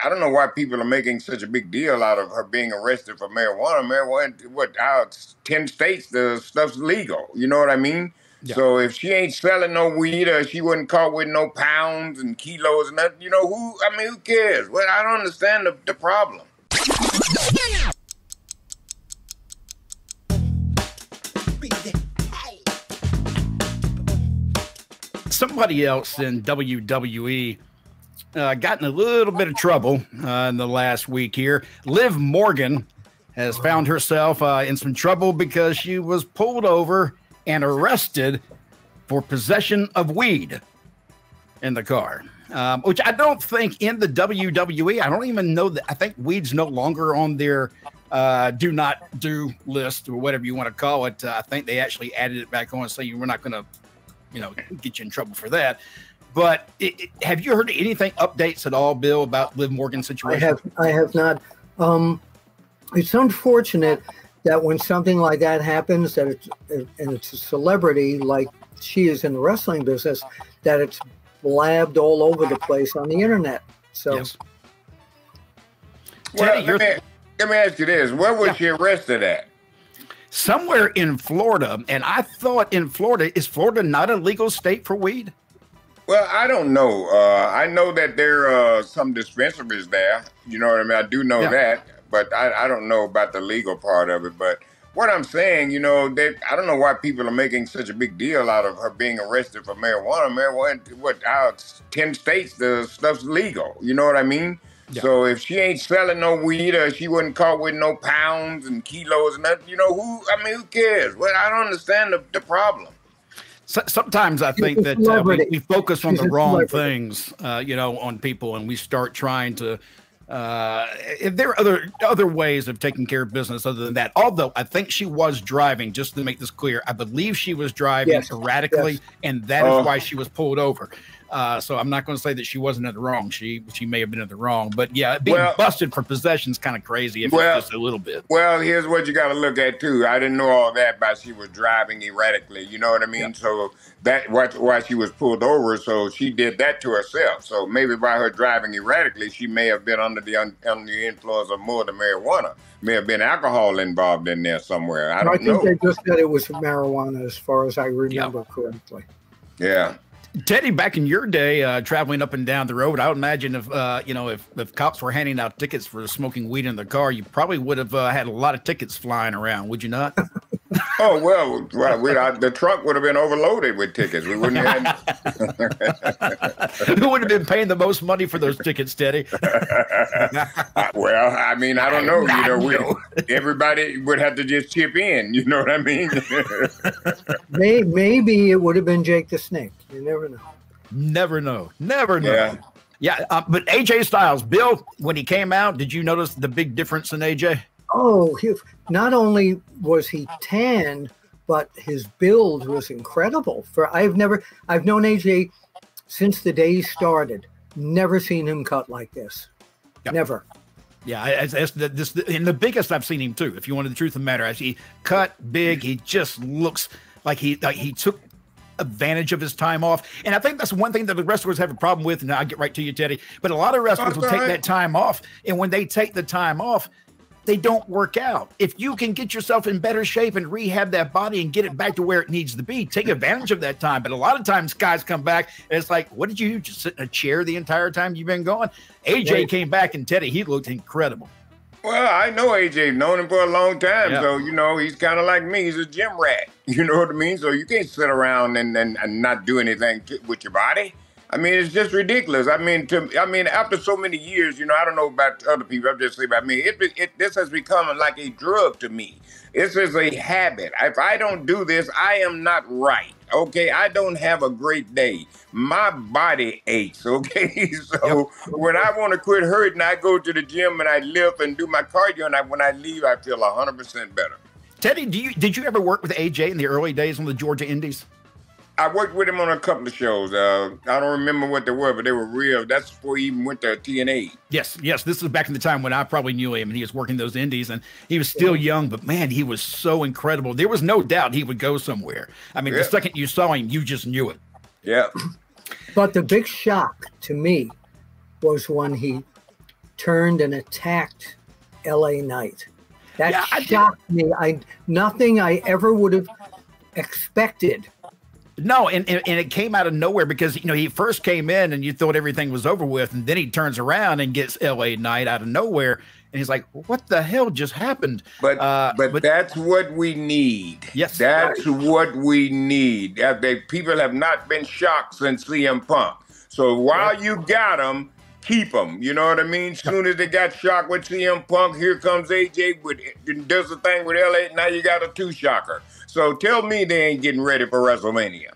I don't know why people are making such a big deal out of her being arrested for marijuana. Marijuana, what, out 10 states, the stuff's legal. You know what I mean? Yeah. So if she ain't selling no weed or she wasn't caught with no pounds and kilos and nothing, you know, who cares? Well, I don't understand the problem. Somebody else in WWE got in a little bit of trouble in the last week here. Liv Morgan has found herself in some trouble because she was pulled over and arrested for possession of weed in the car, which I don't think in the WWE, I don't even know that. I think weed's no longer on their do not do list or whatever you want to call it. I think they actually added it back on, so we're not going to, get you in trouble for that. But have you heard anything, updates at all, Bill, about Liv Morgan's situation? I have not. It's unfortunate that when something like that happens, that it's a celebrity like she is in the wrestling business, that it's blabbed all over the place on the internet. So, yes. Well, let me ask you this: where was she arrested at? Somewhere in Florida, and I thought in Florida, is Florida not a legal state for weed? Well, I don't know. I know that there are some dispensaries there. You know what I mean? I do know that, but I don't know about the legal part of it. But what I'm saying, I don't know why people are making such a big deal out of her being arrested for marijuana. Marijuana, what, out 10 states, the stuff's legal. You know what I mean? Yeah. So if she ain't selling no weed or she wasn't caught with no pounds and kilos and nothing, who cares? Well, I don't understand the problem. Sometimes I think that we focus on the wrong things, on people, and we start trying to. If there are other ways of taking care of business other than that. Although I think she was driving, just to make this clear, I believe she was driving erratically, and that is why she was pulled over. So I'm not going to say that she wasn't in the wrong. She may have been in the wrong, but being busted for possession is kind of crazy if it's just a little bit. Well, here's what you got to look at too. I didn't know all that about she was driving erratically. You know what I mean? Yeah. So that why she was pulled over. So she did that to herself. So maybe by her driving erratically, she may have been under the influence of more than marijuana. May have been alcohol involved in there somewhere. I don't know. I think they just said it was marijuana, as far as I remember correctly. Yeah. Teddy, back in your day, traveling up and down the road, I would imagine if cops were handing out tickets for smoking weed in the car, you probably would have had a lot of tickets flying around, would you not? Oh, well, the trunk would have been overloaded with tickets. We wouldn't have. Who would have been paying the most money for those tickets, Teddy? Well, I mean, I don't know. Everybody would have to just chip in. You know what I mean? Maybe it would have been Jake the Snake. You never know. Never know. Never know. Yeah, but AJ Styles, Bill, when he came out, did you notice the big difference in AJ? Oh, not only was he tan, but his build was incredible. I've known AJ since the day he started. Never seen him cut like this. Yep. Never. Yeah, this and the biggest I've seen him too. If you wanted the truth of the matter, he cut big. He just looks like he took advantage of his time off. And I think that's one thing that the wrestlers have a problem with. And I'll get right to you, Teddy. But a lot of wrestlers will take that time off. And when they take the time off, they don't work out. If you can get yourself in better shape and rehab that body and get it back to where it needs to be, take advantage of that time. But a lot of times guys come back and it's like, what did you just sit in a chair the entire time you've been gone? AJ came back, and Teddy, he looked incredible. Well, I know AJ, known him for a long time. Yeah. So, he's kind of like me. He's a gym rat. You know what I mean? So you can't sit around and not do anything with your body. I mean, it's just ridiculous. I mean, after so many years, I don't know about other people. I'm just saying about me. This has become like a drug to me. It's just a habit. If I don't do this, I am not right. Okay, I don't have a great day. My body aches. Okay, so when I want to quit hurting, I go to the gym and I lift and do my cardio. And when I leave, I feel 100% better. Teddy, did you ever work with AJ in the early days on the Georgia Indies? I worked with him on a couple of shows. I don't remember what they were, but they were real. That's before he even went to TNA. Yes. This was back in the time when I probably knew him, and he was working those indies, and he was still young, but man, he was so incredible. There was no doubt he would go somewhere. I mean, the second you saw him, you just knew it. Yeah. But the big shock to me was when he turned and attacked LA Knight. That shocked me. Nothing I ever would have expected. No, and it came out of nowhere because, you know, he first came in and you thought everything was over with, and then he turns around and gets LA Knight out of nowhere, and he's like, what the hell just happened? But that's what we need. Yes. That's what we need. People have not been shocked since CM Punk. So while you got them, keep them. You know what I mean? Soon as they got shocked with CM Punk, here comes AJ does the thing with LA. Now you got a 2-shocker. So tell me they ain't getting ready for WrestleMania.